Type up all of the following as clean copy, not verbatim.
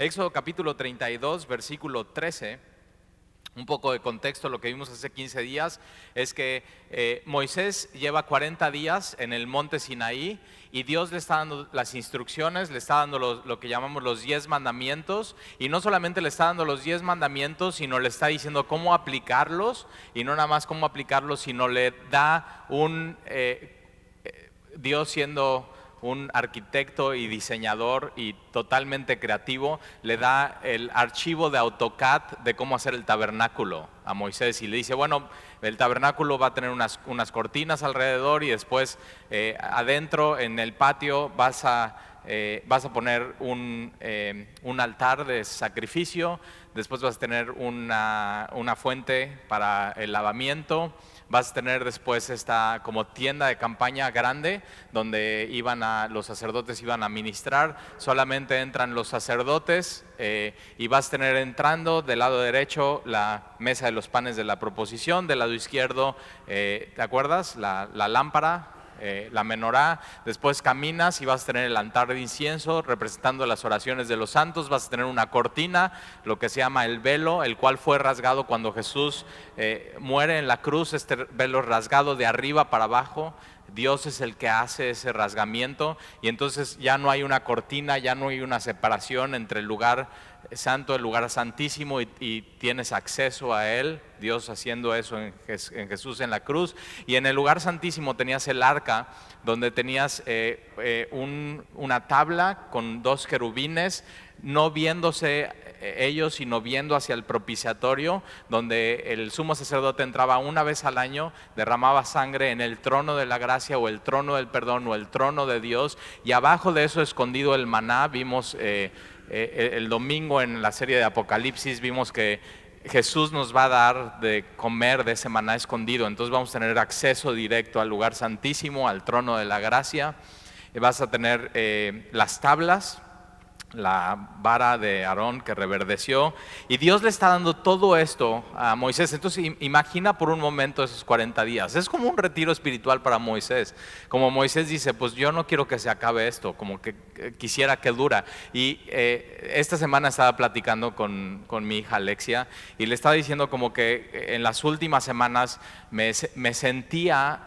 Éxodo capítulo 32, versículo 13. Un poco de contexto, lo que vimos hace 15 días es que Moisés lleva 40 días en el monte Sinaí y Dios le está dando las instrucciones, le está dando lo que llamamos los 10 mandamientos, y no solamente le está dando los 10 mandamientos, sino le está diciendo cómo aplicarlos, y no nada más cómo aplicarlos, sino le da Dios siendo un arquitecto y diseñador y totalmente creativo, le da el archivo de AutoCAD de cómo hacer el tabernáculo a Moisés y le dice, bueno, el tabernáculo va a tener unas cortinas alrededor y después adentro en el patio vas a poner un altar de sacrificio, después vas a tener una fuente para el lavamiento, vas a tener después esta como tienda de campaña grande donde los sacerdotes iban a ministrar, solamente entran los sacerdotes y vas a tener entrando del lado derecho la mesa de los panes de la proposición, del lado izquierdo, ¿te acuerdas? La lámpara, la menorá, después caminas y vas a tener el altar de incienso representando las oraciones de los santos, vas a tener una cortina, lo que se llama el velo, el cual fue rasgado cuando Jesús muere en la cruz, este velo rasgado de arriba para abajo. Dios es el que hace ese rasgamiento y entonces ya no hay una cortina, ya no hay una separación entre el lugar santo, el lugar santísimo y tienes acceso a Él, Dios haciendo eso en Jesús en la cruz. Y en el lugar santísimo tenías el arca, donde tenías una tabla con 2 querubines, no viéndose ellos, sino viendo hacia el propiciatorio, donde el sumo sacerdote entraba una vez al año, derramaba sangre en el trono de la gracia o el trono del perdón o el trono de Dios, y abajo de eso escondido el maná. Vimos el domingo en la serie de Apocalipsis, vimos que Jesús nos va a dar de comer de ese maná escondido, entonces vamos a tener acceso directo al lugar santísimo, al trono de la gracia. Vas a tener las tablas, la vara de Aarón que reverdeció, y Dios le está dando todo esto a Moisés. Entonces imagina por un momento esos 40 días, es como un retiro espiritual para Moisés, como Moisés dice, pues yo no quiero que se acabe esto, como que quisiera que dura. Y esta semana estaba platicando con mi hija Alexia y le estaba diciendo como que en las últimas semanas me sentía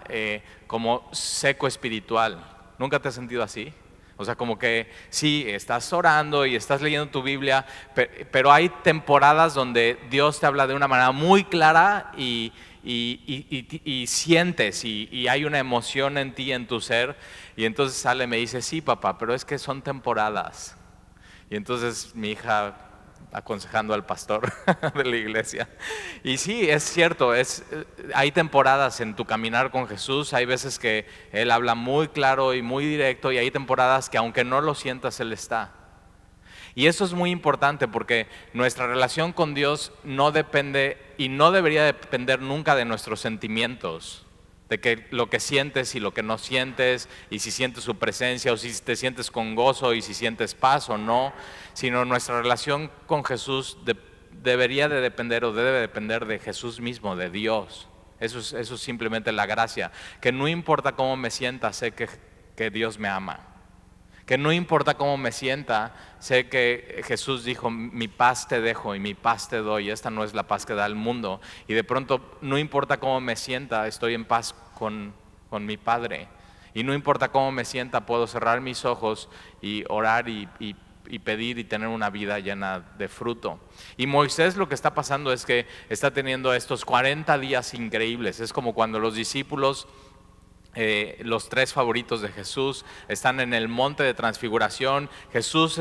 como seco espiritual. ¿Nunca te has sentido así? O sea, como que sí, estás orando y estás leyendo tu Biblia, pero hay temporadas donde Dios te habla de una manera muy clara y sientes y hay una emoción en ti, en tu ser, y entonces sale y me dice, sí papá, pero es que son temporadas. Y entonces mi hija aconsejando al pastor de la iglesia. Y sí, es cierto, hay temporadas en tu caminar con Jesús, hay veces que Él habla muy claro y muy directo, y hay temporadas que aunque no lo sientas, Él está. Y eso es muy importante porque nuestra relación con Dios no depende y no debería depender nunca de nuestros sentimientos, de que lo que sientes y lo que no sientes, y si sientes su presencia o si te sientes con gozo y si sientes paz o no, sino nuestra relación con Jesús debería de depender o debe depender de Jesús mismo, de Dios. Eso es simplemente la gracia, que no importa cómo me sienta, sé que Dios me ama. Que no importa cómo me sienta, sé que Jesús dijo, mi paz te dejo y mi paz te doy, esta no es la paz que da el mundo. Y de pronto, no importa cómo me sienta, estoy en paz con mi Padre. Y no importa cómo me sienta, puedo cerrar mis ojos y orar y pedir y tener una vida llena de fruto. Y Moisés, lo que está pasando es que está teniendo estos 40 días increíbles. Es como cuando los discípulos, los 3 favoritos de Jesús, están en el monte de transfiguración. Jesús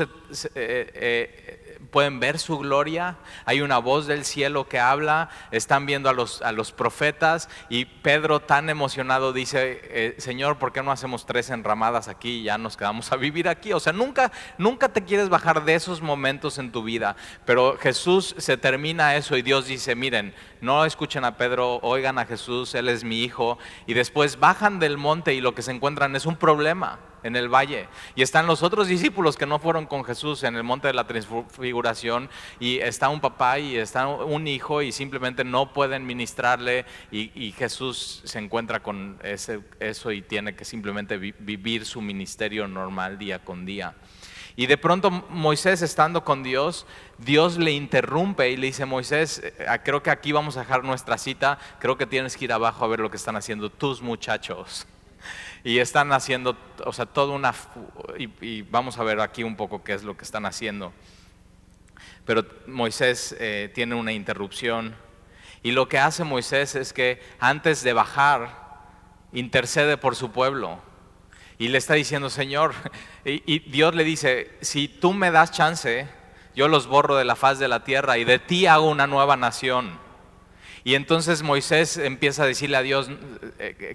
pueden ver su gloria, hay una voz del cielo que habla, están viendo a los profetas, y Pedro tan emocionado dice, Señor, ¿por qué no hacemos 3 enramadas aquí y ya nos quedamos a vivir aquí? O sea, nunca te quieres bajar de esos momentos en tu vida, pero Jesús, se termina eso y Dios dice, miren, no escuchen a Pedro, oigan a Jesús, Él es mi hijo. Y después bajan del monte y lo que se encuentran es un problema en el valle, y están los otros discípulos que no fueron con Jesús en el monte de la transfiguración, y está un papá y está un hijo y simplemente no pueden ministrarle, y Jesús se encuentra con eso y tiene que simplemente vivir su ministerio normal día con día. Y de pronto Moisés, estando con Dios, Dios le interrumpe y le dice: Moisés, creo que aquí vamos a dejar nuestra cita, creo que tienes que ir abajo a ver lo que están haciendo tus muchachos. Y están haciendo, o sea, toda una... Y vamos a ver aquí un poco qué es lo que están haciendo. Pero Moisés tiene una interrupción. Y lo que hace Moisés es que antes de bajar, intercede por su pueblo. Y le está diciendo: Señor, y Dios le dice: si tú me das chance, yo los borro de la faz de la tierra y de ti hago una nueva nación. Y entonces Moisés empieza a decirle a Dios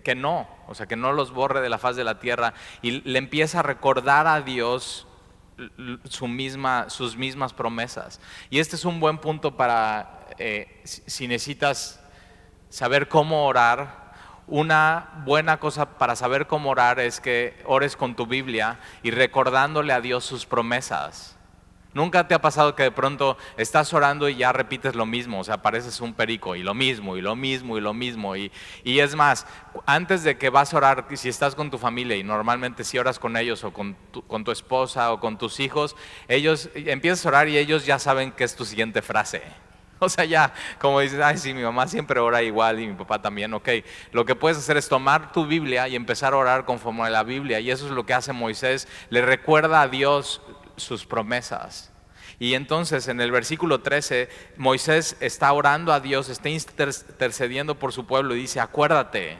que no, o sea, que no los borre de la faz de la tierra, y le empieza a recordar a Dios sus mismas promesas. Y este es un buen punto para, si necesitas saber cómo orar. Una buena cosa para saber cómo orar es que ores con tu Biblia y recordándole a Dios sus promesas. ¿Nunca te ha pasado que de pronto estás orando y ya repites lo mismo? O sea, pareces un perico, y lo mismo, y lo mismo, y lo mismo. Y es más, antes de que vas a orar, si estás con tu familia, y normalmente si oras con ellos o con tu esposa o con tus hijos, ellos empiezas a orar y ellos ya saben qué es tu siguiente frase. O sea, ya, como dices: ay, sí, mi mamá siempre ora igual y mi papá también. Ok, lo que puedes hacer es tomar tu Biblia y empezar a orar conforme a la Biblia. Y eso es lo que hace Moisés, le recuerda a Dios sus promesas. Y entonces en el versículo 13, Moisés está orando a Dios, está intercediendo por su pueblo y dice: acuérdate.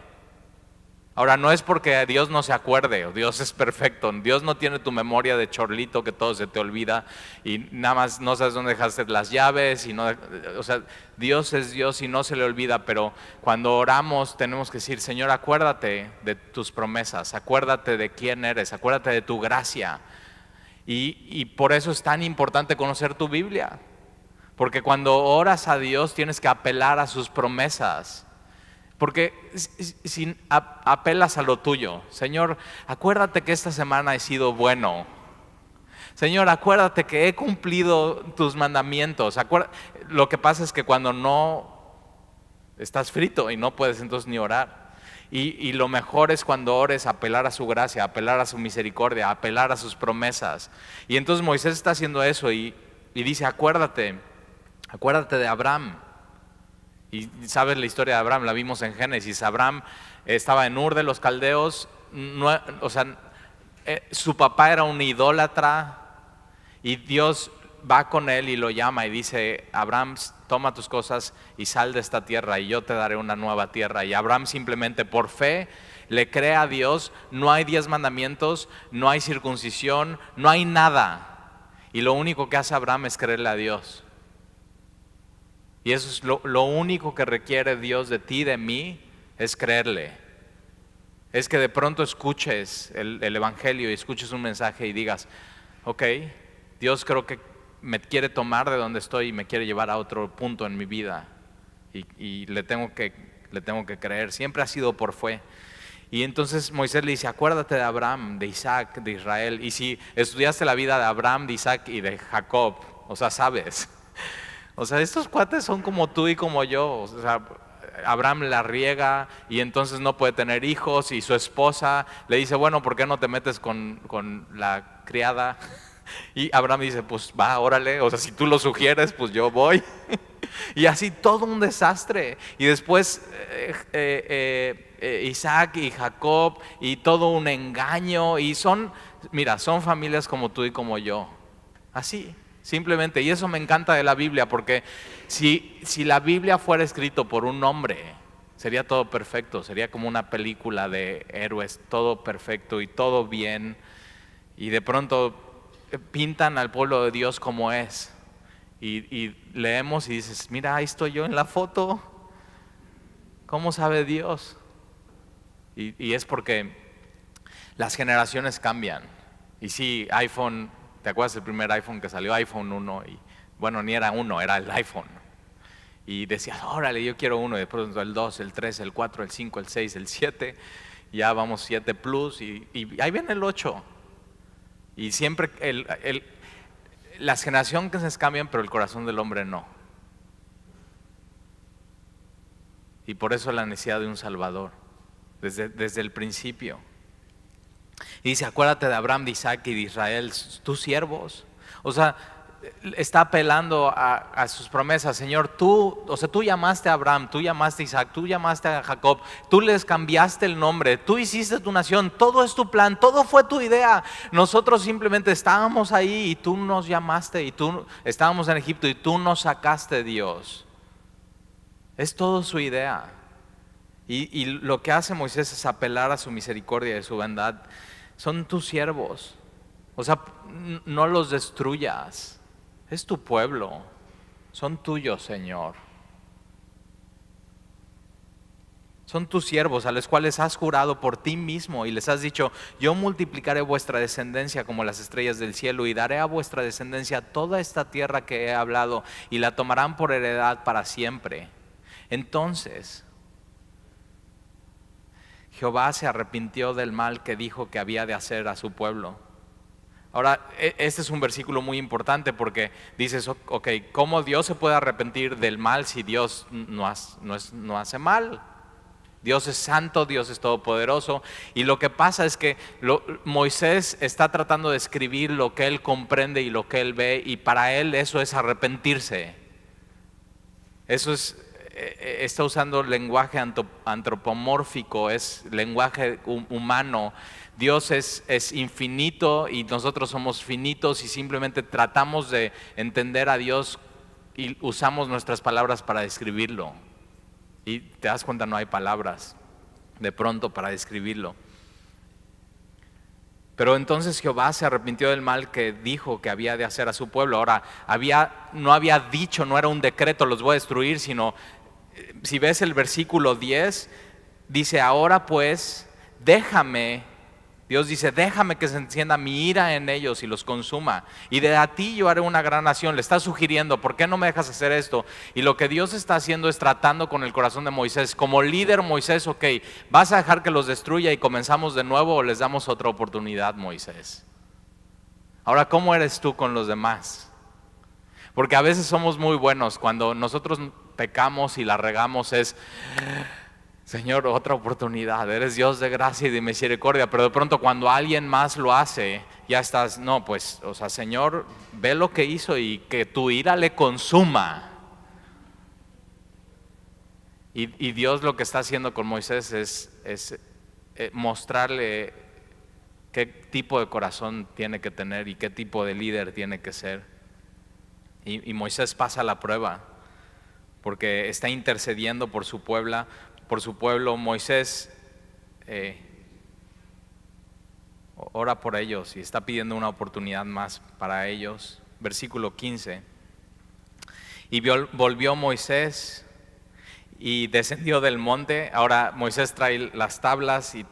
Ahora, no es porque Dios no se acuerde, o Dios es perfecto, Dios no tiene tu memoria de chorlito que todo se te olvida y nada más no sabes dónde dejaste las llaves, y no, o sea, Dios es Dios y no se le olvida. Pero cuando oramos tenemos que decir: Señor, acuérdate de tus promesas, acuérdate de quién eres, acuérdate de tu gracia. Y por eso es tan importante conocer tu Biblia, porque cuando oras a Dios tienes que apelar a sus promesas. Porque si apelas a lo tuyo: Señor, acuérdate que esta semana he sido bueno. Señor, acuérdate que he cumplido tus mandamientos. Lo que pasa es que cuando no, estás frito y no puedes entonces ni orar. Y lo mejor es cuando ores apelar a su gracia, apelar a su misericordia, apelar a sus promesas. Y entonces Moisés está haciendo eso y dice: acuérdate de Abraham. Y sabes la historia de Abraham, la vimos en Génesis. Abraham estaba en Ur de los Caldeos, o sea, su papá era un idólatra, y Dios va con él y lo llama y dice: Abraham, toma tus cosas y sal de esta tierra y yo te daré una nueva tierra. Y Abraham simplemente por fe le cree a Dios. No hay 10 mandamientos, no hay circuncisión, no hay nada. Y lo único que hace Abraham es creerle a Dios. Y eso es lo único que requiere Dios de ti, de mí, es creerle. Es que de pronto escuches el Evangelio y escuches un mensaje y digas: ok, Dios creo que me quiere tomar de donde estoy y me quiere llevar a otro punto en mi vida. Y le tengo que creer. Siempre ha sido por fe. Y entonces Moisés le dice: acuérdate de Abraham, de Isaac, de Israel. Y si estudiaste la vida de Abraham, de Isaac y de Jacob, o sea, sabes. O sea, estos cuates son como tú y como yo. O sea, Abraham la riega y entonces no puede tener hijos, y su esposa le dice: bueno, ¿por qué no te metes con la criada? Y Abraham dice: pues va, órale, o sea, si tú lo sugieres, pues yo voy. Y así todo un desastre. Y después Isaac y Jacob, y todo un engaño. Y son familias como tú y como yo. Así, simplemente. Y eso me encanta de la Biblia, porque si la Biblia fuera escrito por un hombre, sería todo perfecto. Sería como una película de héroes, todo perfecto y todo bien. Y de pronto pintan al pueblo de Dios como es. Y leemos y dices: mira, ahí estoy yo en la foto. ¿Cómo sabe Dios? Y es porque las generaciones cambian. Y sí, iPhone, ¿te acuerdas del primer iPhone que salió? iPhone 1, y bueno, ni era uno, era el iPhone. Y decías: órale, yo quiero uno. Y después el 2, el 3, el 4, el 5, el 6, el 7. Ya vamos 7 Plus y ahí viene el 8. Y siempre las generaciones cambian, pero el corazón del hombre no. Y por eso la necesidad de un Salvador, desde el principio. Y dice, acuérdate de Abraham, de Isaac y de Israel, tus siervos. O sea, está apelando a sus promesas. Señor, tú llamaste a Abraham, tú llamaste a Isaac, tú llamaste a Jacob, tú les cambiaste el nombre, tú hiciste tu nación, todo es tu plan, todo fue tu idea. Nosotros simplemente estábamos ahí y tú nos llamaste, y tú estábamos en Egipto y tú nos sacaste, Dios. Es todo su idea. Y lo que hace Moisés es apelar a su misericordia y a su bondad. Son tus siervos. O sea, no los destruyas. Es tu pueblo. Son tuyos, Señor. Son tus siervos a los cuales has jurado por ti mismo y les has dicho, yo multiplicaré vuestra descendencia como las estrellas del cielo y daré a vuestra descendencia toda esta tierra que he hablado y la tomarán por heredad para siempre. Entonces Jehová se arrepintió del mal que dijo que había de hacer a su pueblo. Ahora, este es un versículo muy importante porque dices, ok, ¿cómo Dios se puede arrepentir del mal si Dios no hace mal? Dios es santo, Dios es todopoderoso. Y lo que pasa es que Moisés está tratando de escribir lo que él comprende y lo que él ve, y para él eso es arrepentirse. Eso es... está usando lenguaje antropomórfico, es lenguaje humano. Dios es infinito y nosotros somos finitos y simplemente tratamos de entender a Dios y usamos nuestras palabras para describirlo. Y te das cuenta, no hay palabras de pronto para describirlo. Pero entonces Jehová se arrepintió del mal que dijo que había de hacer a su pueblo. Ahora, no había dicho, no era un decreto, los voy a destruir, sino... Si ves el versículo 10, dice, ahora pues, Dios dice, déjame que se encienda mi ira en ellos y los consuma. Y de a ti yo haré una gran nación. Le está sugiriendo, ¿por qué no me dejas hacer esto? Y lo que Dios está haciendo es tratando con el corazón de Moisés. Como líder, Moisés, ok, ¿vas a dejar que los destruya y comenzamos de nuevo o les damos otra oportunidad, Moisés? Ahora, ¿cómo eres tú con los demás? Porque a veces somos muy buenos. Cuando nosotros pecamos y la regamos es, Señor, otra oportunidad. Eres Dios de gracia y de misericordia. Pero de pronto cuando alguien más lo hace, ya estás, no, pues, o sea, Señor, ve lo que hizo y que tu ira le consuma. Y Dios lo que está haciendo con Moisés es mostrarle qué tipo de corazón tiene que tener y qué tipo de líder tiene que ser. Y Moisés pasa la prueba porque está intercediendo por su pueblo. Moisés ora por ellos y está pidiendo una oportunidad más para ellos. Versículo 15. Y volvió Moisés y descendió del monte. Ahora Moisés trae las tablas y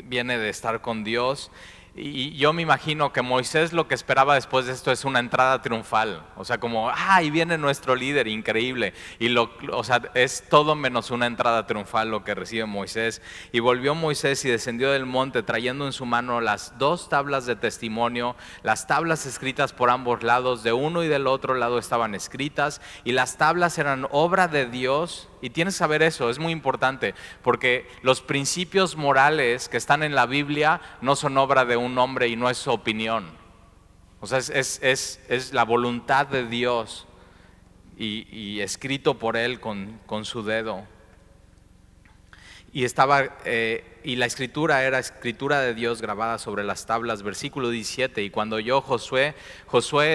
viene de estar con Dios. Y yo me imagino que Moisés lo que esperaba después de esto es una entrada triunfal. O sea, como, ahí viene nuestro líder, increíble. O sea, es todo menos una entrada triunfal lo que recibe Moisés. Y volvió Moisés y descendió del monte trayendo en su mano las 2 tablas de testimonio, las tablas escritas por ambos lados, de uno y del otro lado estaban escritas. Y las tablas eran obra de Dios. Y tienes que saber eso, es muy importante, porque los principios morales que están en la Biblia no son obra de un hombre y no es su opinión. O sea, es la voluntad de Dios y escrito por Él con su dedo. Y la escritura era escritura de Dios grabada sobre las tablas, versículo 17. Y cuando oyó Josué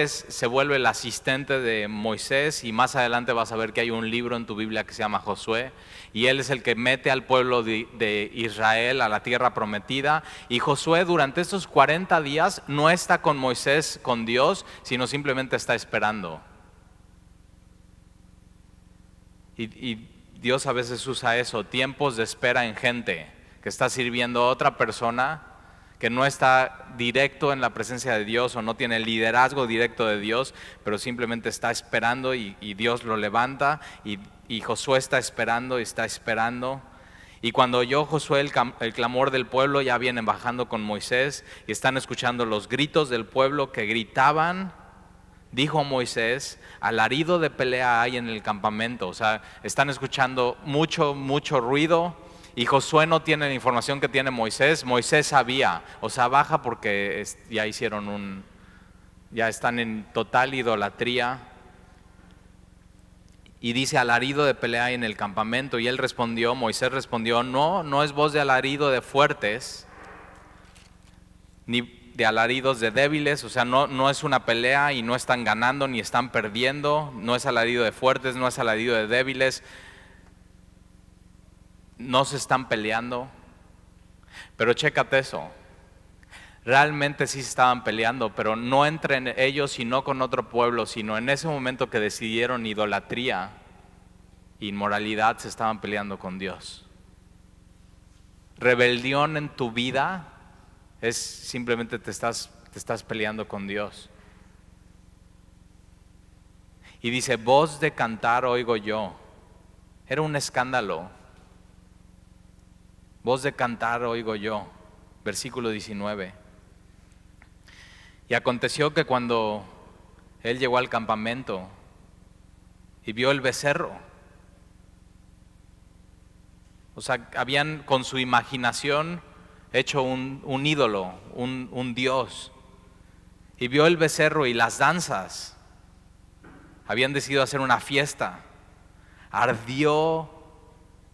se vuelve el asistente de Moisés, y más adelante vas a ver que hay un libro en tu Biblia que se llama Josué, y él es el que mete al pueblo de Israel a la tierra prometida. Y Josué durante estos 40 días no está con Moisés, con Dios, sino simplemente está esperando. Y Dios a veces usa eso, tiempos de espera en gente que está sirviendo a otra persona que no está directo en la presencia de Dios o no tiene el liderazgo directo de Dios, pero simplemente está esperando y Dios lo levanta y Josué está esperando y está esperando. Y cuando oyó Josué el clamor del pueblo, ya vienen bajando con Moisés y están escuchando los gritos del pueblo que gritaban. Dijo Moisés, alarido de pelea hay en el campamento. O sea, están escuchando mucho ruido y Josué no tiene la información que tiene Moisés. Moisés sabía, o sea, baja porque ya están en total idolatría. Y dice alarido de pelea en el campamento, y Moisés respondió, no es voz de alarido de fuertes, ni de alaridos de débiles, o sea, no es una pelea y no están ganando ni están perdiendo, no es alarido de fuertes, no es alarido de débiles, no se están peleando. Pero chécate eso, realmente sí se estaban peleando, pero no entre ellos y no con otro pueblo, sino en ese momento que decidieron idolatría, inmoralidad, se estaban peleando con Dios. Rebelión en tu vida es simplemente te estás peleando con Dios. Y dice, voz de cantar oigo yo. Era un escándalo. Voz de cantar oigo yo. Versículo 19. Y aconteció que cuando él llegó al campamento y vio el becerro, o sea, habían con su imaginación hecho un ídolo, un dios. Y vio el becerro y las danzas. Habían decidido hacer una fiesta. Ardió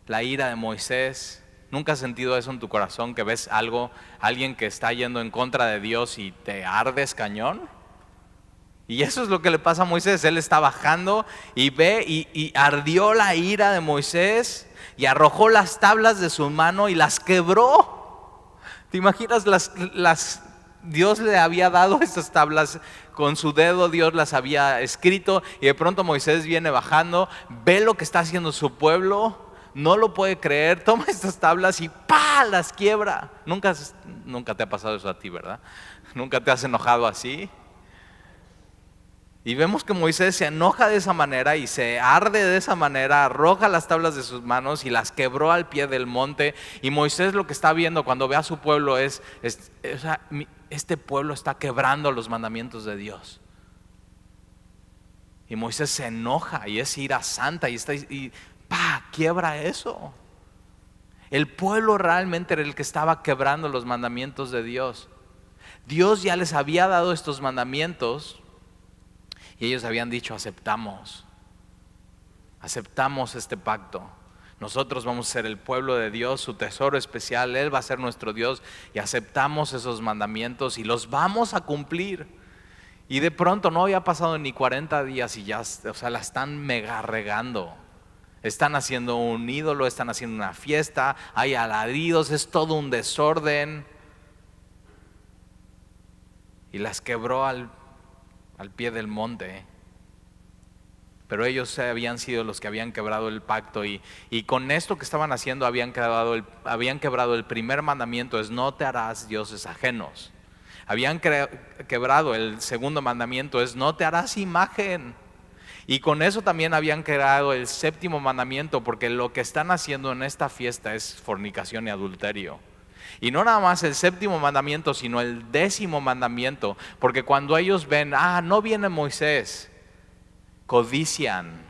la ira de Moisés. ¿Nunca has sentido eso en tu corazón, que ves alguien que está yendo en contra de Dios y te ardes cañón? Y eso es lo que le pasa a Moisés. Él está bajando y ve y ardió la ira de Moisés y arrojó las tablas de su mano y las quebró. ¿Te imaginas Dios le había dado estas tablas con su dedo, Dios las había escrito, y de pronto Moisés viene bajando, ve lo que está haciendo su pueblo, no lo puede creer, toma estas tablas y ¡pah!, las quiebra. Nunca te ha pasado eso a ti, ¿verdad? Nunca te has enojado así. Y vemos que Moisés se enoja de esa manera y se arde de esa manera, arroja las tablas de sus manos y las quebró al pie del monte. Y Moisés lo que está viendo cuando ve a su pueblo o sea, este pueblo está quebrando los mandamientos de Dios. Y Moisés se enoja y es ira santa y quiebra eso. El pueblo realmente era el que estaba quebrando los mandamientos de Dios. Dios ya les había dado estos mandamientos. Y ellos habían dicho, aceptamos este pacto. Nosotros vamos a ser el pueblo de Dios, su tesoro especial, Él va a ser nuestro Dios, y aceptamos esos mandamientos y los vamos a cumplir. Y de pronto no había pasado ni 40 días y ya, o sea, la están mega regando. Están haciendo un ídolo, están haciendo una fiesta, hay alaridos, es todo un desorden. Y las quebró al pie del monte. Pero ellos habían sido los que habían quebrado el pacto y con esto que estaban haciendo habían quebrado el primer mandamiento, es no te harás dioses ajenos. Habían quebrado el segundo mandamiento, es no te harás imagen. Y con eso también habían quebrado el séptimo mandamiento, porque lo que están haciendo en esta fiesta es fornicación y adulterio. Y no nada más el séptimo mandamiento, sino el 10º mandamiento, porque cuando ellos ven, no viene Moisés, codician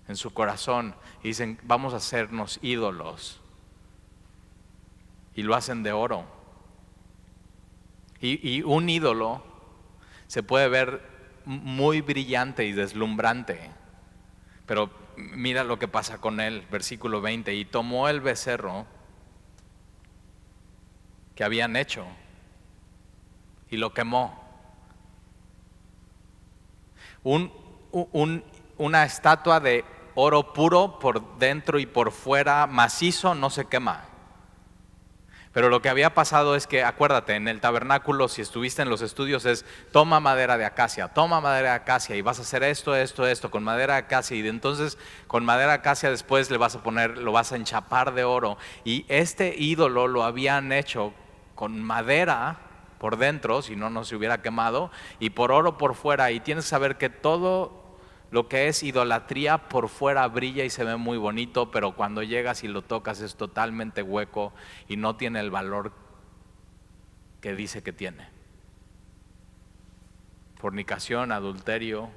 en su corazón y dicen, vamos a hacernos ídolos. Y lo hacen de oro. Y un ídolo se puede ver muy brillante y deslumbrante, pero mira lo que pasa con él, versículo 20, y tomó el becerro que habían hecho y lo quemó. Una estatua de oro puro por dentro y por fuera, macizo, no se quema. Pero lo que había pasado es que, acuérdate, en el tabernáculo, si estuviste en los estudios, es toma madera de acacia y vas a hacer esto con madera de acacia, y entonces con madera de acacia después lo vas a enchapar de oro. Y este ídolo lo habían hecho con madera por dentro, si no se hubiera quemado, y por oro por fuera. Y tienes que saber que todo lo que es idolatría por fuera brilla y se ve muy bonito, pero cuando llegas y lo tocas es totalmente hueco y no tiene el valor que dice que tiene. Fornicación, adulterio,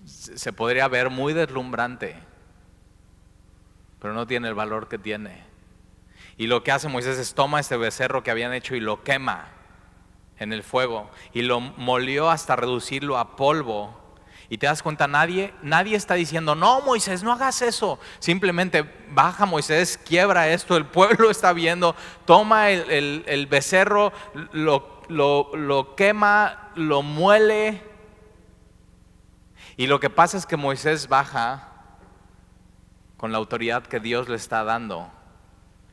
se podría ver muy deslumbrante, pero no tiene el valor que tiene. Y lo que hace Moisés es toma este becerro que habían hecho y lo quema en el fuego y lo molió hasta reducirlo a polvo. Y te das cuenta, nadie está diciendo, no, Moisés, no hagas eso. Simplemente baja Moisés, quiebra esto, el pueblo está viendo, toma el becerro, lo quema, lo muele. Y lo que pasa es que Moisés baja con la autoridad que Dios le está dando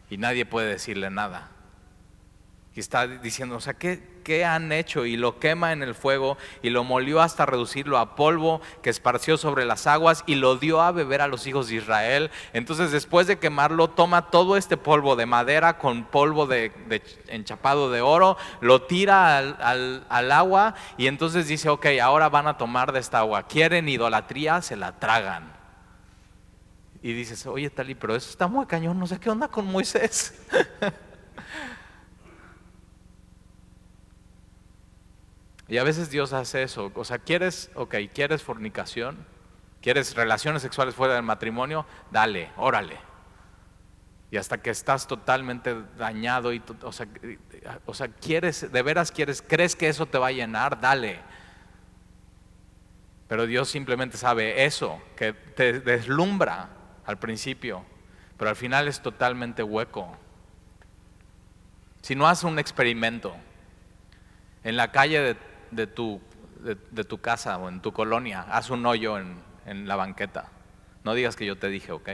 y nadie puede decirle nada. Y está diciendo, o sea, ¿qué han hecho? Y lo quema en el fuego y lo molió hasta reducirlo a polvo que esparció sobre las aguas y lo dio a beber a los hijos de Israel. Entonces después de quemarlo, toma todo este polvo de madera con polvo de enchapado de oro, lo tira al agua y entonces dice, ok, ahora van a tomar de esta agua. ¿Quieren idolatría? Se la tragan. Y dices, oye Tali, pero eso está muy cañón, no sé qué onda con Moisés. Y a veces Dios hace eso, o sea, ¿quieres fornicación? ¿Quieres relaciones sexuales fuera del matrimonio? Dale, órale. Y hasta que estás totalmente dañado, o sea, ¿quieres, de veras crees que eso te va a llenar? Dale. Pero Dios simplemente sabe eso, que te deslumbra al principio, pero al final es totalmente hueco. Si no haces un experimento en la calle de tu casa o en tu colonia, haz un hoyo en la banqueta. No digas que yo te dije, ¿ok?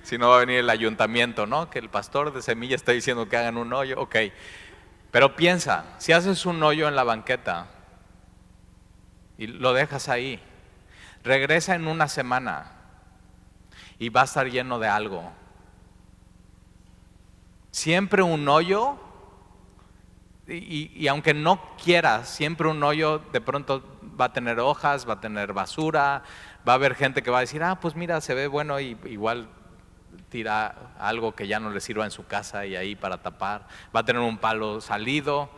Si no va a venir el ayuntamiento, ¿no? Que el pastor de Semilla está diciendo que hagan un hoyo, ok. Pero piensa, si haces un hoyo en la banqueta y lo dejas ahí, regresa en una semana y va a estar lleno de algo. Siempre un hoyo. Y aunque no quieras, siempre un hoyo de pronto va a tener hojas, va a tener basura, va a haber gente que va a decir, pues mira, se ve bueno, y igual tira algo que ya no le sirva en su casa y ahí para tapar, va a tener un palo salido.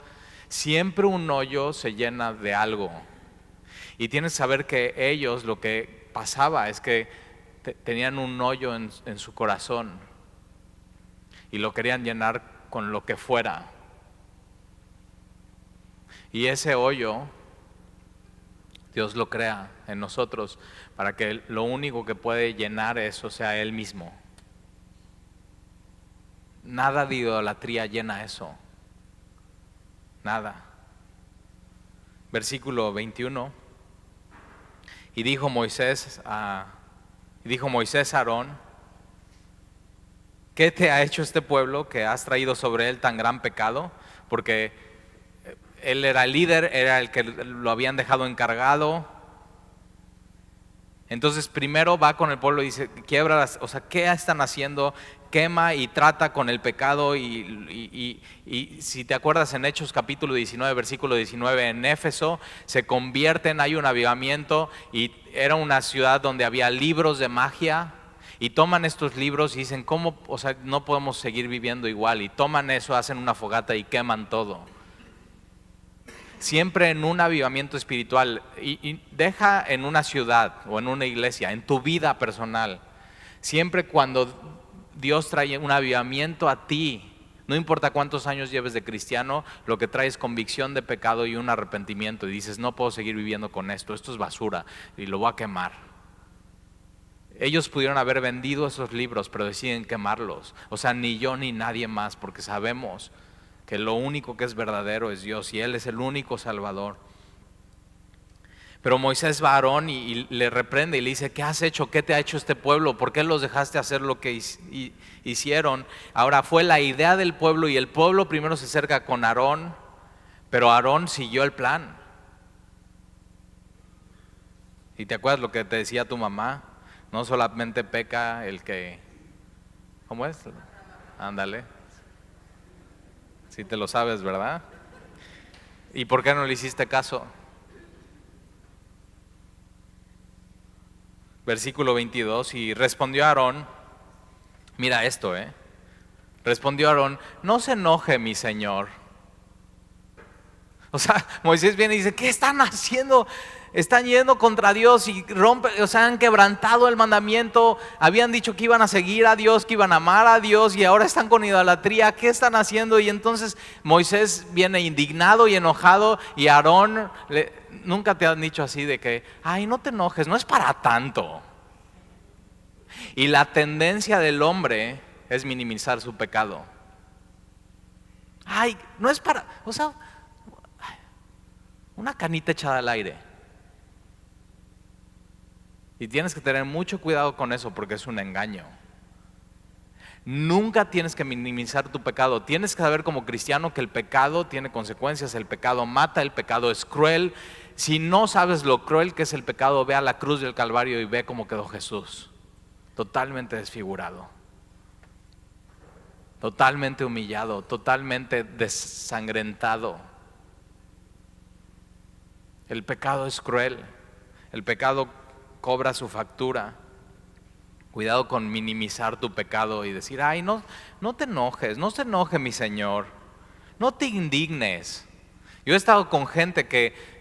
Siempre un hoyo se llena de algo. Y tienes que saber que ellos, lo que pasaba es que tenían un hoyo en su corazón y lo querían llenar con lo que fuera. Y ese hoyo, Dios lo crea en nosotros para que lo único que puede llenar eso sea Él mismo. Nada de idolatría llena eso. Nada. Versículo 21. Y dijo Moisés a Aarón, ¿qué te ha hecho este pueblo que has traído sobre él tan gran pecado? Porque él era el líder, era el que lo habían dejado encargado. Entonces primero va con el pueblo y dice, quiebra, o sea, ¿qué están haciendo? Quema y trata con el pecado y si te acuerdas en Hechos capítulo 19, versículo 19, en Éfeso se convierten, hay un avivamiento y era una ciudad donde había libros de magia y toman estos libros y dicen, ¿cómo? O sea, no podemos seguir viviendo igual, y toman eso, hacen una fogata y queman todo. Siempre en un avivamiento espiritual, y deja en una ciudad o en una iglesia, en tu vida personal, siempre cuando Dios trae un avivamiento a ti, no importa cuántos años lleves de cristiano, lo que trae es convicción de pecado y un arrepentimiento, y dices, no puedo seguir viviendo con esto es basura y lo voy a quemar. Ellos pudieron haber vendido esos libros, pero deciden quemarlos. O sea, ni yo ni nadie más, porque sabemos que lo único que es verdadero es Dios y Él es el único Salvador. Pero Moisés va a Aarón y le reprende y le dice, ¿qué has hecho? ¿Qué te ha hecho este pueblo? ¿Por qué los dejaste hacer lo que hicieron? Ahora fue la idea del pueblo y el pueblo primero se acerca con Aarón, pero Aarón siguió el plan. ¿Y te acuerdas lo que te decía tu mamá? No solamente peca el que... ¿Cómo es? Ándale. Si te lo sabes, ¿verdad? ¿Y por qué no le hiciste caso? Versículo 22, y respondió Aarón, mira esto, respondió Aarón, no se enoje mi señor. O sea, Moisés viene y dice, ¿qué están haciendo? Están yendo contra Dios y han quebrantado el mandamiento. Habían dicho que iban a seguir a Dios, que iban a amar a Dios y ahora están con idolatría. ¿Qué están haciendo? Y entonces Moisés viene indignado y enojado y Aarón, nunca te han dicho así de que, ay, no te enojes, no es para tanto. Y la tendencia del hombre es minimizar su pecado. Ay, no es para, una canita echada al aire. Y tienes que tener mucho cuidado con eso porque es un engaño. Nunca tienes que minimizar tu pecado. Tienes que saber como cristiano que el pecado tiene consecuencias, el pecado mata, el pecado es cruel. Si no sabes lo cruel que es el pecado, ve a la cruz del Calvario y ve cómo quedó Jesús. Totalmente desfigurado, totalmente humillado, totalmente desangrentado. El pecado es cruel, el pecado cobra su factura. Cuidado con minimizar tu pecado y decir, ay, no te enojes, no se enoje mi Señor, no te indignes. Yo he estado con gente que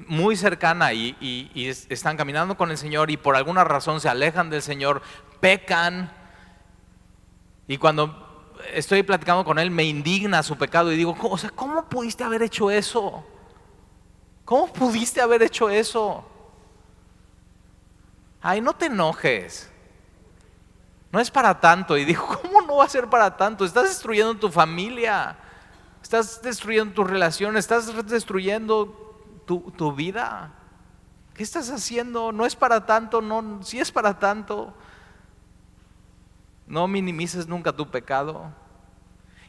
muy cercana y están caminando con el Señor y por alguna razón se alejan del Señor, pecan, y cuando estoy platicando con él me indigna su pecado y digo, ¿cómo pudiste haber hecho eso? ¿Cómo pudiste haber hecho eso? Ay, no te enojes, no es para tanto. Y digo, ¿cómo no va a ser para tanto? Estás destruyendo tu familia, estás destruyendo tus relaciones, estás destruyendo tu vida. ¿Qué estás haciendo? No es para tanto, no, sí es para tanto. No minimices nunca tu pecado.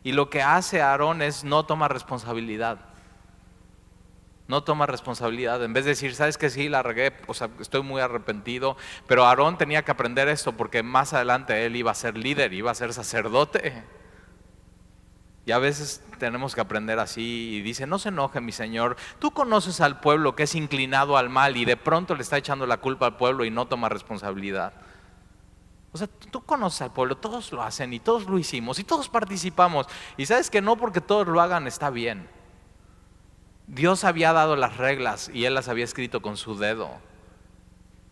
Y lo que hace Aarón es no toma responsabilidad. No toma responsabilidad. En vez de decir, ¿sabes qué? Sí, la regué, estoy muy arrepentido. Pero Aarón tenía que aprender esto porque más adelante él iba a ser líder, iba a ser sacerdote. Y a veces tenemos que aprender así y dice, no se enoje mi Señor. Tú conoces al pueblo que es inclinado al mal y de pronto le está echando la culpa al pueblo y no toma responsabilidad. Tú conoces al pueblo, todos lo hacen y todos lo hicimos y todos participamos. Y sabes que no porque todos lo hagan está bien. Dios había dado las reglas y Él las había escrito con su dedo.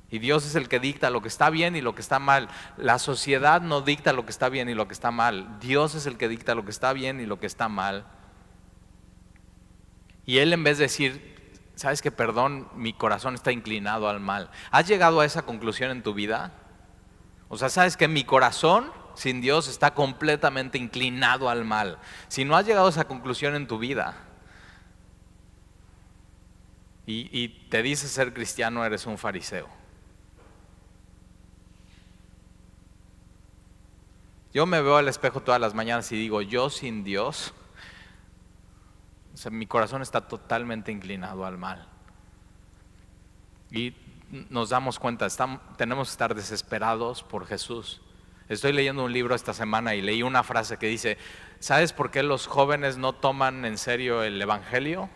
Y Dios es el que dicta lo que está bien y lo que está mal. La sociedad no dicta lo que está bien y lo que está mal. Dios es el que dicta lo que está bien y lo que está mal. Y Él, en vez de decir, ¿sabes qué? Perdón, mi corazón está inclinado al mal. ¿Has llegado a esa conclusión en tu vida? ¿Sabes que mi corazón sin Dios está completamente inclinado al mal? Si no has llegado a esa conclusión en tu vida y te dices ser cristiano, eres un fariseo. Yo me veo al espejo todas las mañanas y digo, yo sin Dios, mi corazón está totalmente inclinado al mal. Y nos damos cuenta, tenemos que estar desesperados por Jesús. Estoy leyendo un libro esta semana y leí una frase que dice, ¿sabes por qué los jóvenes no toman en serio el evangelio?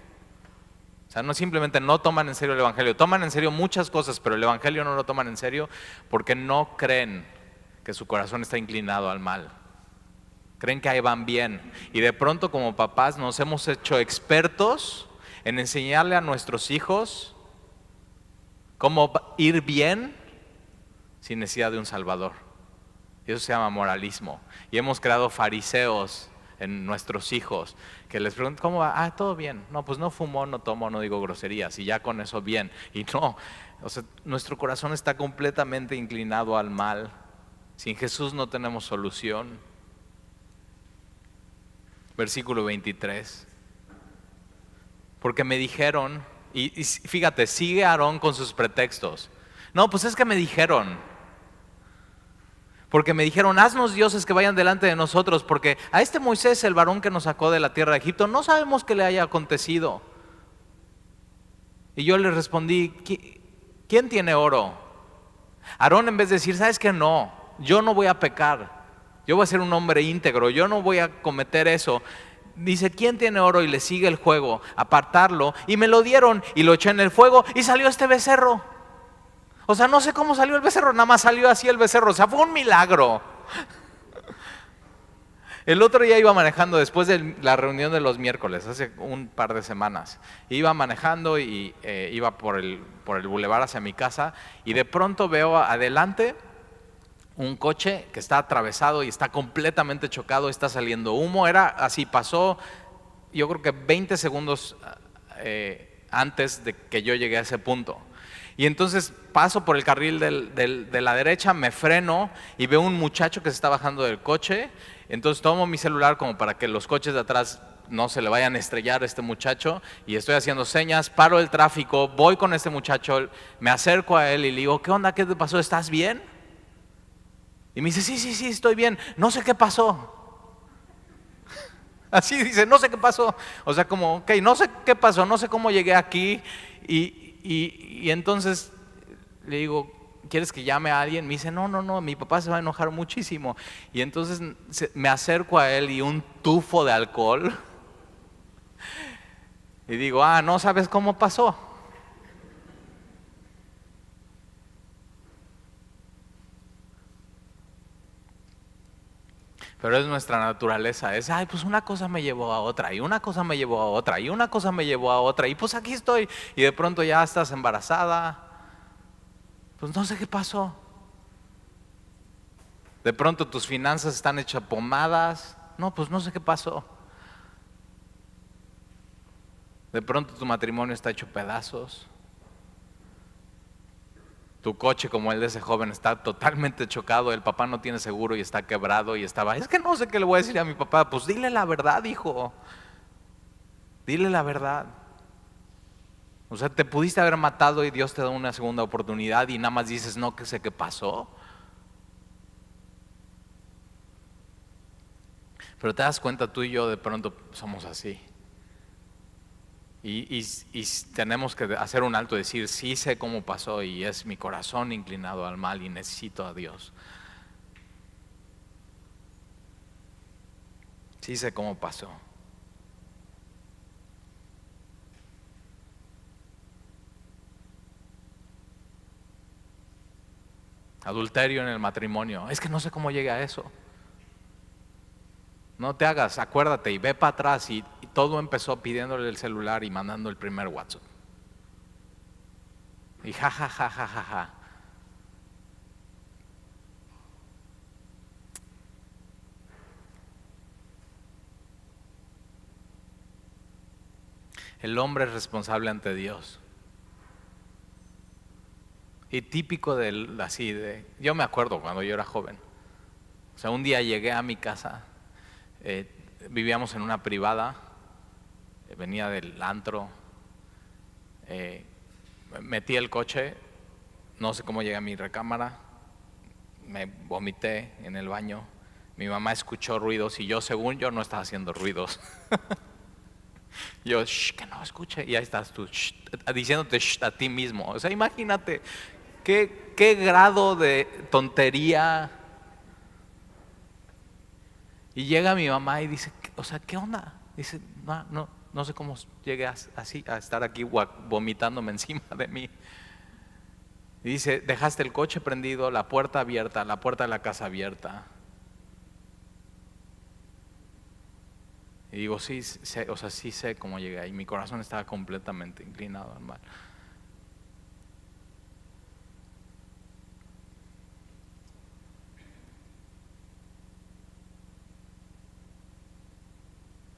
No simplemente no toman en serio el evangelio, toman en serio muchas cosas, pero el evangelio no lo toman en serio porque no creen que su corazón está inclinado al mal. Creen que ahí van bien. Y de pronto como papás nos hemos hecho expertos en enseñarle a nuestros hijos cómo ir bien sin necesidad de un salvador. Y eso se llama moralismo. Y hemos creado fariseos en nuestros hijos que les preguntan, ¿cómo va? Ah, todo bien. No, pues no fumo, no tomo, no digo groserías y ya con eso bien. Y no, nuestro corazón está completamente inclinado al mal. Sin Jesús no tenemos solución. Versículo 23. Porque me dijeron, y fíjate, sigue Aarón con sus pretextos. No, pues es que me dijeron. Porque me dijeron, haznos dioses que vayan delante de nosotros, porque a este Moisés, el varón que nos sacó de la tierra de Egipto, no sabemos qué le haya acontecido. Y yo le respondí, ¿quién tiene oro? Aarón, en vez de decir, ¿sabes qué? No, yo no voy a pecar, yo voy a ser un hombre íntegro, yo no voy a cometer eso. Dice, ¿quién tiene oro? Y le sigue el juego, apartarlo, y me lo dieron, y lo eché en el fuego, y salió este becerro. No sé cómo salió el becerro, nada más salió así el becerro, fue un milagro. El otro día iba manejando después de la reunión de los miércoles, hace un par de semanas. Iba manejando y iba por el bulevar hacia mi casa y de pronto veo adelante un coche que está atravesado y está completamente chocado, está saliendo humo. Era así, pasó yo creo que 20 segundos antes de que yo llegué a ese punto. Y entonces paso por el carril de la derecha, me freno y veo un muchacho que se está bajando del coche. Entonces tomo mi celular como para que los coches de atrás no se le vayan a estrellar a este muchacho y estoy haciendo señas, paro el tráfico, voy con este muchacho, me acerco a él y le digo, ¿qué onda? ¿Qué te pasó? ¿Estás bien? Y me dice, sí, estoy bien, no sé qué pasó. Así dice, no sé qué pasó. O sea, como, ok, no sé qué pasó, no sé cómo llegué aquí. Y entonces le digo, ¿quieres que llame a alguien? Me dice, no, mi papá se va a enojar muchísimo. Y entonces me acerco a él y un tufo de alcohol. Y digo, no sabes cómo pasó. Pero es nuestra naturaleza, pues una cosa me llevó a otra, y una cosa me llevó a otra, y una cosa me llevó a otra, y pues aquí estoy, y de pronto ya estás embarazada, pues no sé qué pasó. De pronto tus finanzas están hechas pomadas, no, pues no sé qué pasó. De pronto tu matrimonio está hecho pedazos. Tu coche, como el de ese joven, está totalmente chocado, el papá no tiene seguro y está quebrado y estaba, es que no sé qué le voy a decir a mi papá. Pues dile la verdad, hijo. Dile la verdad. O sea, te pudiste haber matado y Dios te da una segunda oportunidad y nada más dices, no, que sé qué pasó. Pero te das cuenta, tú y yo de pronto somos así. Y tenemos que hacer un alto y decir, sí sé cómo pasó y es mi corazón inclinado al mal y necesito a Dios. Sí sé cómo pasó. Adulterio en el matrimonio. Es que no sé cómo llegué a eso. No te hagas, acuérdate y ve para atrás y todo empezó pidiéndole el celular y mandando el primer WhatsApp. Y ja. El hombre es responsable ante Dios. Y típico yo me acuerdo cuando yo era joven. O sea, un día llegué a mi casa, vivíamos en una privada, venía del antro, metí el coche, no sé cómo llegué a mi recámara, me vomité en el baño, mi mamá escuchó ruidos y yo, según yo, no estaba haciendo ruidos. Yo, que no escuche, y ahí estás tú, diciéndote a ti mismo. O sea, imagínate qué grado de tontería. Y llega mi mamá y dice, o sea, ¿qué onda? Dice, no sé cómo llegué así a estar aquí vomitándome encima de mí. Y dice, dejaste el coche prendido, la puerta abierta, la puerta de la casa abierta. Y digo, sí sé cómo llegué ahí. Mi corazón estaba completamente inclinado al mal.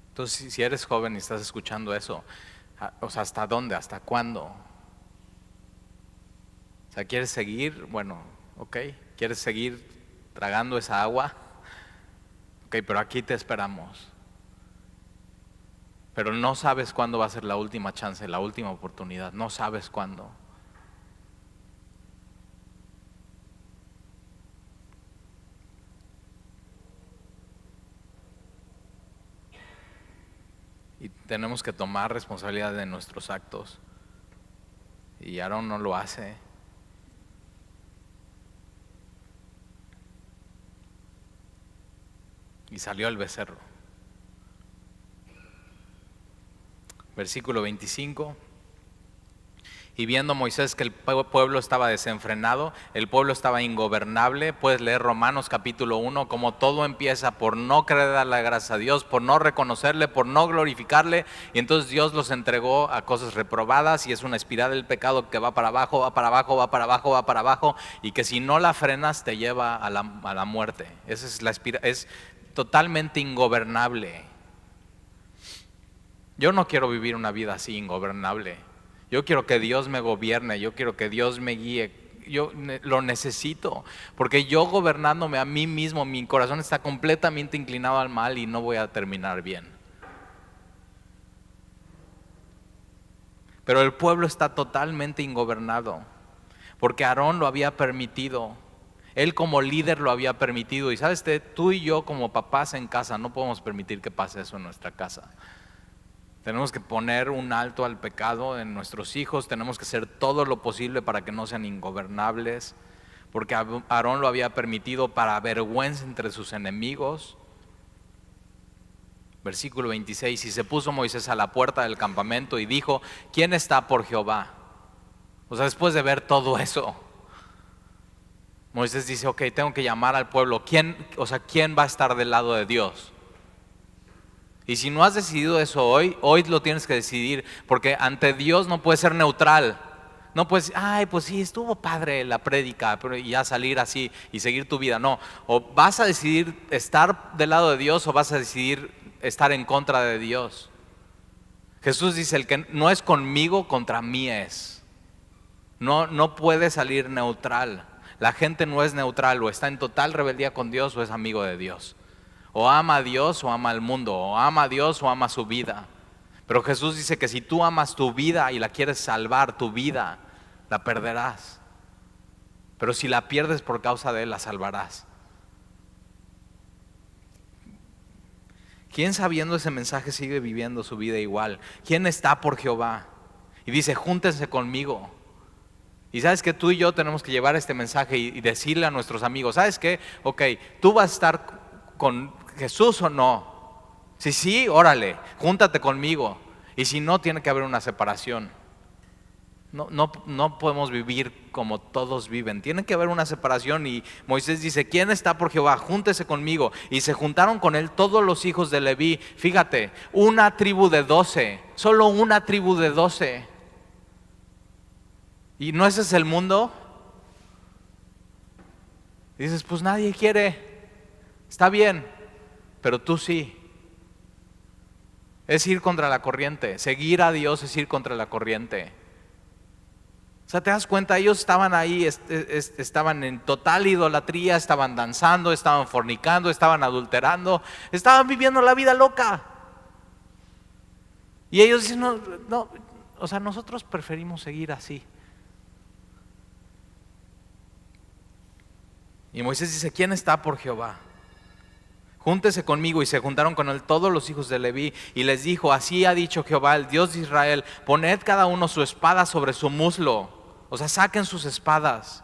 Entonces, si eres joven y estás escuchando eso, o sea, ¿hasta dónde? ¿Hasta cuándo? O sea, ¿quieres seguir? Bueno, ok. ¿Quieres seguir tragando esa agua? Ok, pero aquí te esperamos. Pero no sabes cuándo va a ser la última chance, la última oportunidad. No sabes cuándo. Y tenemos que tomar responsabilidad de nuestros actos. Y Aarón no lo hace. Y salió el becerro. Versículo 25. Y viendo Moisés que el pueblo estaba desenfrenado, el pueblo estaba ingobernable, puedes leer Romanos capítulo 1, como todo empieza por no querer darle gracias a Dios, por no reconocerle, por no glorificarle, y entonces Dios los entregó a cosas reprobadas, y es una espiral del pecado que va para abajo, va para abajo, va para abajo, va para abajo, y que si no la frenas te lleva a la muerte. Esa es la espiral, es totalmente ingobernable. Yo no quiero vivir una vida así, ingobernable. Yo quiero que Dios me gobierne, yo quiero que Dios me guíe. Yo lo necesito, porque yo gobernándome a mí mismo, mi corazón está completamente inclinado al mal y no voy a terminar bien. Pero el pueblo está totalmente ingobernado, porque Aarón lo había permitido. Él como líder lo había permitido. Y sabes, tú y yo como papás en casa no podemos permitir que pase eso en nuestra casa. Tenemos que poner un alto al pecado en nuestros hijos, tenemos que hacer todo lo posible para que no sean ingobernables, porque Aarón lo había permitido para vergüenza entre sus enemigos. Versículo 26, y se puso Moisés a la puerta del campamento y dijo, ¿quién está por Jehová? O sea, después de ver todo eso, Moisés dice, ok, tengo que llamar al pueblo. ¿Quién va a estar del lado de Dios? Y si no has decidido eso hoy lo tienes que decidir, porque ante Dios no puedes ser neutral. No puedes, pues sí, estuvo padre la prédica, pero ya salir así y seguir tu vida. No, o vas a decidir estar del lado de Dios o vas a decidir estar en contra de Dios. Jesús dice, el que no es conmigo, contra mí es. No puede salir neutral. La gente no es neutral, o está en total rebeldía con Dios o es amigo de Dios. O ama a Dios o ama al mundo, o ama a Dios o ama su vida. Pero Jesús dice que si tú amas tu vida y la quieres salvar, tu vida, la perderás. Pero si la pierdes por causa de Él, la salvarás. ¿Quién sabiendo ese mensaje sigue viviendo su vida igual? ¿Quién está por Jehová? Y dice, júntense conmigo. Y sabes que tú y yo tenemos que llevar este mensaje y decirle a nuestros amigos, ¿sabes qué? Ok, tú vas a estar con Jesús o no. Si sí, órale, júntate conmigo. Y si no, tiene que haber una separación. No podemos vivir como todos viven. Tiene que haber una separación. Y Moisés dice, ¿quién está por Jehová? Júntese conmigo. Y se juntaron con él todos los hijos de Leví. Fíjate, una tribu de 12. Solo una tribu de 12. ¿Y no ese es el mundo? Y dices, pues nadie quiere. Está bien, pero tú sí. Es ir contra la corriente. Seguir a Dios es ir contra la corriente. O sea, te das cuenta, ellos estaban ahí, estaban en total idolatría, estaban danzando, estaban fornicando, estaban adulterando, estaban viviendo la vida loca. Y ellos dicen, no, o sea, nosotros preferimos seguir así. Y Moisés dice, ¿quién está por Jehová? Júntese conmigo. Y se juntaron con él todos los hijos de Leví y les dijo, así ha dicho Jehová, el Dios de Israel, poned cada uno su espada sobre su muslo. O sea, saquen sus espadas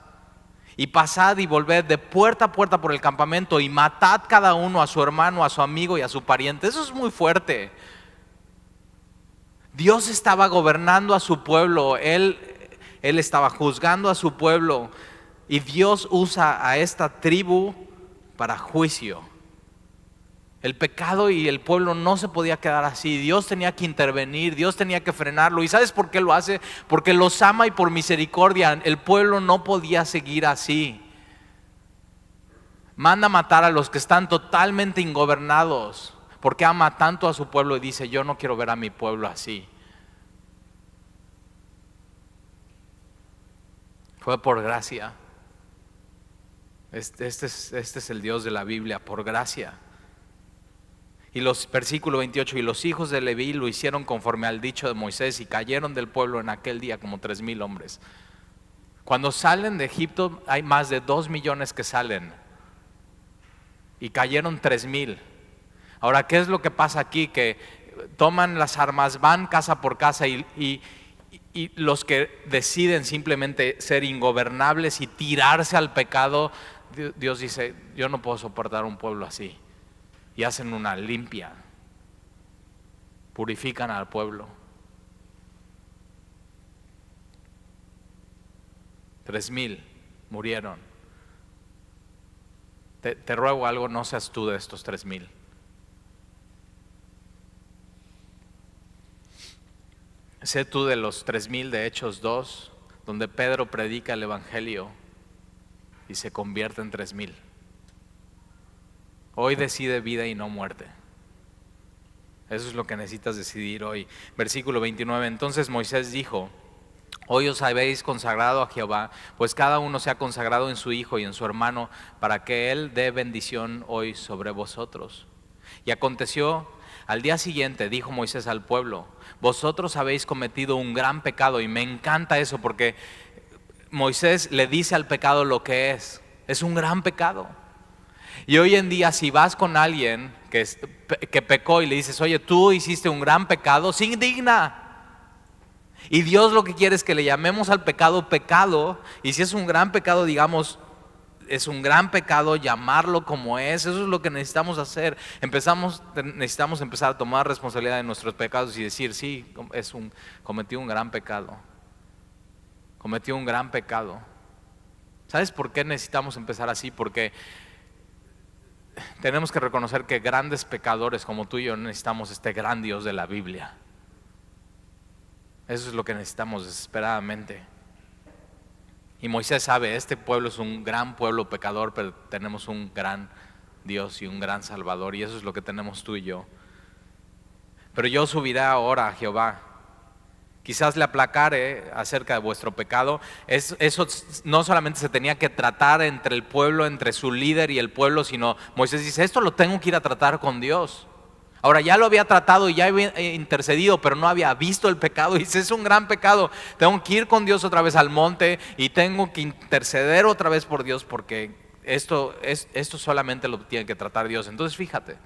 y pasad y volved de puerta a puerta por el campamento y matad cada uno a su hermano, a su amigo y a su pariente. Eso es muy fuerte. Dios estaba gobernando a su pueblo, Él estaba juzgando a su pueblo. Y Dios usa a esta tribu para juicio. El pecado y el pueblo no se podía quedar así. Dios tenía que intervenir, Dios tenía que frenarlo. ¿Y sabes por qué lo hace? Porque los ama y por misericordia. El pueblo no podía seguir así. Manda matar a los que están totalmente ingobernados, porque ama tanto a su pueblo y dice, yo no quiero ver a mi pueblo así. Fue por gracia. Este es el Dios de la Biblia, por gracia. Y versículo 28, y los hijos de Leví lo hicieron conforme al dicho de Moisés y cayeron del pueblo en aquel día como 3,000 hombres. Cuando salen de Egipto hay más de 2 millones que salen y cayeron 3,000. Ahora, ¿qué es lo que pasa aquí? Que toman las armas, van casa por casa y los que deciden simplemente ser ingobernables y tirarse al pecado, Dios dice, yo no puedo soportar un pueblo así. Y hacen una limpia, purifican al pueblo. 3,000 murieron. Te ruego algo, no seas tú de estos 3,000. Sé tú de los 3,000 de Hechos 2, donde Pedro predica el Evangelio y se convierte en 3,000. Hoy decide vida y no muerte. Eso es lo que necesitas decidir hoy. Versículo 29, entonces Moisés dijo: hoy os habéis consagrado a Jehová, pues cada uno se ha consagrado en su hijo y en su hermano, para que él dé bendición hoy sobre vosotros. Y aconteció al día siguiente, dijo Moisés al pueblo: vosotros habéis cometido un gran pecado. Y me encanta eso, porque Moisés le dice al pecado lo que es un gran pecado. Y hoy en día, si vas con alguien que pecó y le dices: oye, tú hiciste un gran pecado, se indigna. Y Dios lo que quiere es que le llamemos al pecado pecado, y si es un gran pecado, digamos, es un gran pecado, llamarlo como es. Eso es lo que necesitamos hacer. Necesitamos empezar a tomar responsabilidad de nuestros pecados y decir: sí, cometí un gran pecado. Cometí un gran pecado. ¿Sabes por qué necesitamos empezar así? Porque tenemos que reconocer que grandes pecadores como tú y yo necesitamos este gran Dios de la Biblia. Eso es lo que necesitamos desesperadamente. Y Moisés sabe, este pueblo es un gran pueblo pecador, pero tenemos un gran Dios y un gran Salvador, y eso es lo que tenemos tú y yo. Pero yo subiré ahora a Jehová. Quizás le aplacare acerca de vuestro pecado. Eso no solamente se tenía que tratar entre el pueblo, entre su líder y el pueblo, sino Moisés dice: esto lo tengo que ir a tratar con Dios. Ahora, ya lo había tratado y ya había intercedido, pero no había visto el pecado. Y dice: es un gran pecado, tengo que ir con Dios otra vez al monte y tengo que interceder otra vez por Dios, porque esto solamente lo tiene que tratar Dios. Entonces fíjate,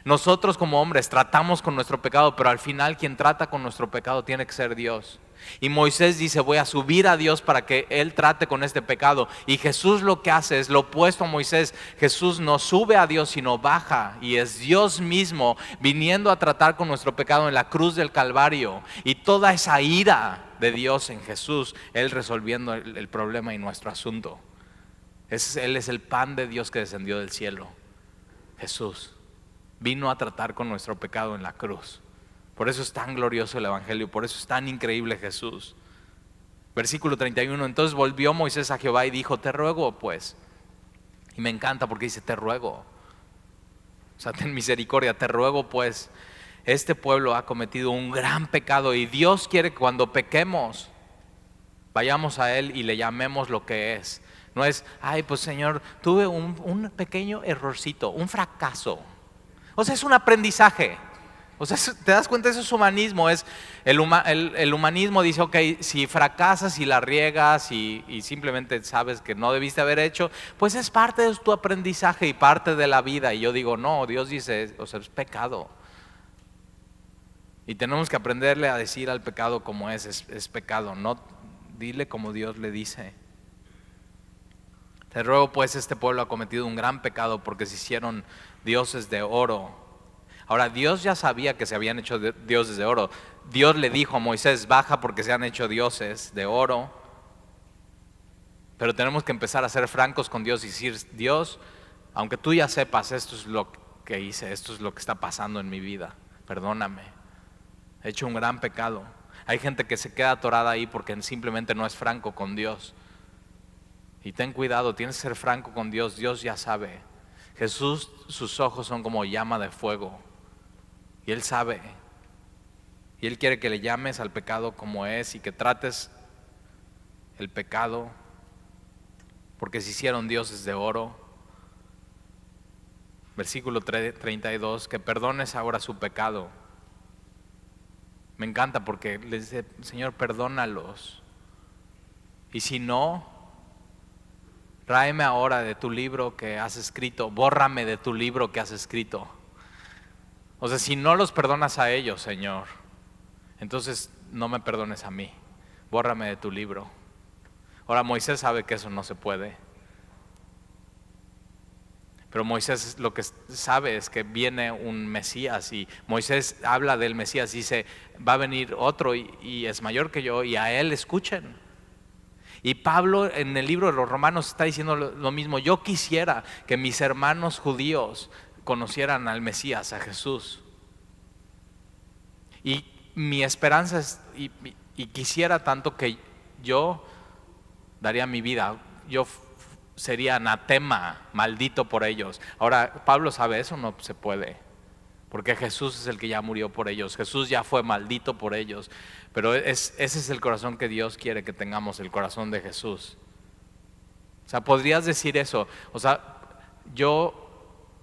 nosotros como hombres tratamos con nuestro pecado, pero al final quien trata con nuestro pecado tiene que ser Dios. Y Moisés dice: voy a subir a Dios para que Él trate con este pecado. Y Jesús lo que hace es lo opuesto a Moisés. Jesús no sube a Dios, sino baja, y es Dios mismo viniendo a tratar con nuestro pecado en la cruz del Calvario. Y toda esa ira de Dios en Jesús, Él resolviendo el problema y nuestro asunto. Él es el pan de Dios que descendió del cielo. Jesús vino a tratar con nuestro pecado en la cruz. Por eso es tan glorioso el Evangelio, por eso es tan increíble Jesús. Versículo 31, entonces volvió Moisés a Jehová y dijo: te ruego pues. Y me encanta porque dice: te ruego. O sea, ten misericordia, te ruego pues. Este pueblo ha cometido un gran pecado, y Dios quiere que cuando pequemos vayamos a Él y le llamemos lo que es. No es: ay, pues Señor, tuve un pequeño errorcito, un fracaso. O sea, es un aprendizaje. O sea, te das cuenta, eso es humanismo. El humanismo dice: ok, si fracasas y la riegas y simplemente sabes que no debiste haber hecho, pues es parte de tu aprendizaje y parte de la vida. Y yo digo: no, Dios dice, o sea, es pecado. Y tenemos que aprenderle a decir al pecado como es pecado. No, dile como Dios le dice. Te ruego pues, este pueblo ha cometido un gran pecado porque se hicieron dioses de oro. Ahora, Dios ya sabía que se habían hecho dioses de oro. Dios le dijo a Moisés: baja porque se han hecho dioses de oro. Pero tenemos que empezar a ser francos con Dios y decir: Dios, aunque tú ya sepas, esto es lo que hice, esto es lo que está pasando en mi vida, perdóname, he hecho un gran pecado. Hay gente que se queda atorada ahí porque simplemente no es franco con Dios. Y ten cuidado, tienes que ser franco con Dios. Dios ya sabe. Jesús, sus ojos son como llama de fuego. Y Él sabe. Y Él quiere que le llames al pecado como es y que trates el pecado, porque se hicieron dioses de oro. Versículo 32, que perdones ahora su pecado. Me encanta porque le dice: Señor, perdónalos. Y si no, tráeme ahora de tu libro que has escrito, bórrame de tu libro que has escrito. O sea, si no los perdonas a ellos, Señor, entonces no me perdones a mí, bórrame de tu libro. Ahora, Moisés sabe que eso no se puede. Pero Moisés lo que sabe es que viene un Mesías, y Moisés habla del Mesías, dice: va a venir otro y es mayor que yo, y a él escuchen. Y Pablo en el libro de los Romanos está diciendo lo mismo. Yo quisiera que mis hermanos judíos conocieran al Mesías, a Jesús. Y mi esperanza es, y quisiera tanto que yo daría mi vida, yo sería anatema, maldito por ellos. Ahora, Pablo sabe eso, no se puede, porque Jesús es el que ya murió por ellos, Jesús ya fue maldito por ellos, pero ese es el corazón que Dios quiere que tengamos, el corazón de Jesús. O sea, podrías decir eso, o sea, yo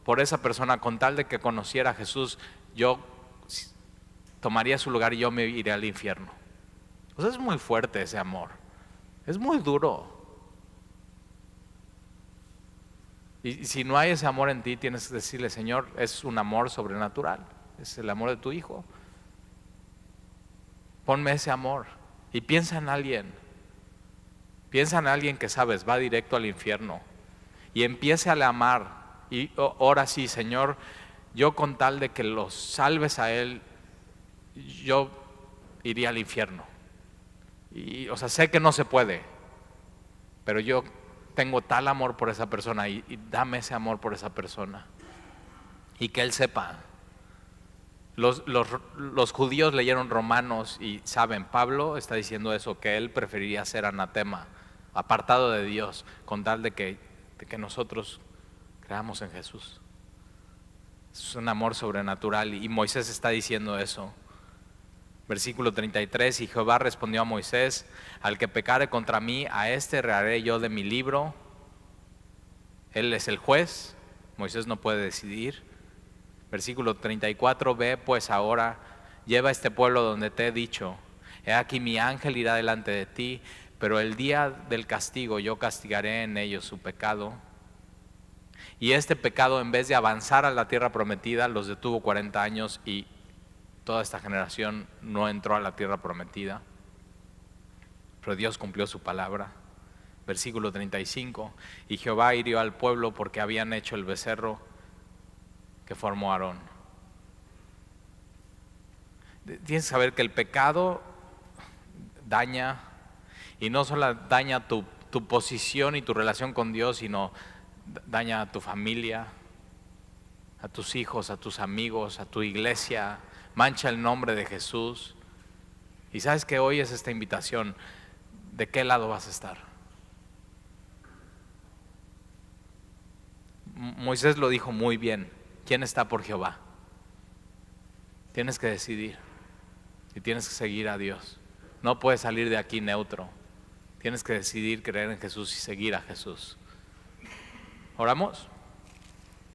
por esa persona, con tal de que conociera a Jesús, yo tomaría su lugar y yo me iría al infierno. O sea, es muy fuerte ese amor, es muy duro. Y si no hay ese amor en ti, tienes que decirle: Señor, es un amor sobrenatural, es el amor de tu Hijo. Ponme ese amor. Y piensa en alguien que sabes va directo al infierno, y empiece a amar. Y ahora sí, Señor, yo con tal de que los salves a él, yo iría al infierno. Y, o sea, sé que no se puede, pero yo tengo tal amor por esa persona, y dame ese amor por esa persona. Y que él sepa. Los judíos leyeron Romanos y saben, Pablo está diciendo eso, que él preferiría ser anatema, apartado de Dios, con tal de que nosotros creamos en Jesús. Es un amor sobrenatural, y Moisés está diciendo eso. Versículo 33, y Jehová respondió a Moisés: al que pecare contra mí, a este reharé yo de mi libro. Él es el juez, Moisés no puede decidir. Versículo 34, ve pues ahora, lleva a este pueblo donde te he dicho, he aquí mi ángel irá delante de ti, pero el día del castigo yo castigaré en ellos su pecado. Y este pecado, en vez de avanzar a la tierra prometida, los detuvo 40 años y toda esta generación no entró a la tierra prometida. Pero Dios cumplió su palabra. Versículo 35, y Jehová hirió al pueblo porque habían hecho el becerro que formó Aarón. Tienes que saber que el pecado daña, y no solo daña tu posición y tu relación con Dios, sino daña a tu familia, a tus hijos, a tus amigos, a tu iglesia, mancha el nombre de Jesús. Y sabes que hoy es esta invitación: ¿de qué lado vas a estar? Moisés lo dijo muy bien: ¿quién está por Jehová? Tienes que decidir y tienes que seguir a Dios. No puedes salir de aquí neutro. Tienes que decidir creer en Jesús y seguir a Jesús. ¿Oramos?